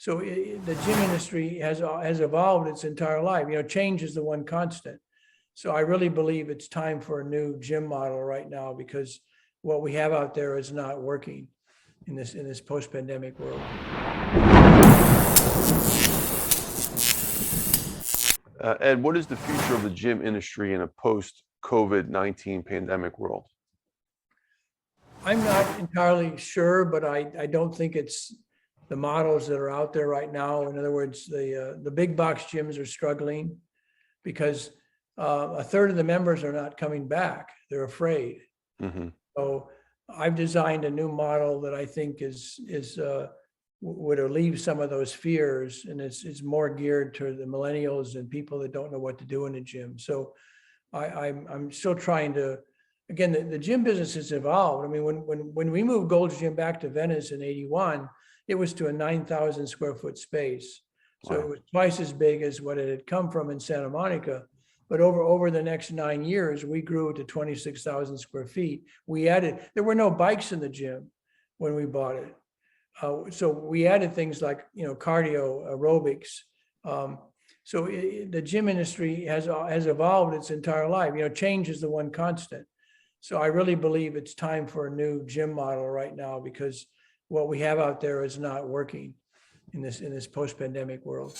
So the gym industry has evolved its entire life. Change is the one constant. So I really believe it's time for a new gym model right now, because what we have out there is not working in this post-pandemic world. Ed, what is the future of the gym industry in a post-COVID-19 pandemic world? I'm not entirely sure, but I don't think it's the models that are out there right now. In other words, the big box gyms are struggling because a third of the members are not coming back. They're afraid. Mm-hmm. So I've designed a new model that I think would alleviate some of those fears, and it's more geared to the millennials and people that don't know what to do in the gym. So I'm still trying to. Again, the gym business has evolved. I mean, when we moved Gold's Gym back to Venice in '81, it was to a 9,000 square foot space. So Wow. it was twice as big as what it had come from in Santa Monica. But over the next 9 years, we grew to 26,000 square feet. There were no bikes in the gym when we bought it. So we added things like, cardio, aerobics. So the gym industry has evolved its entire life. Change is the one constant. So I really believe it's time for a new gym model right now, because what we have out there is not working in this post-pandemic world.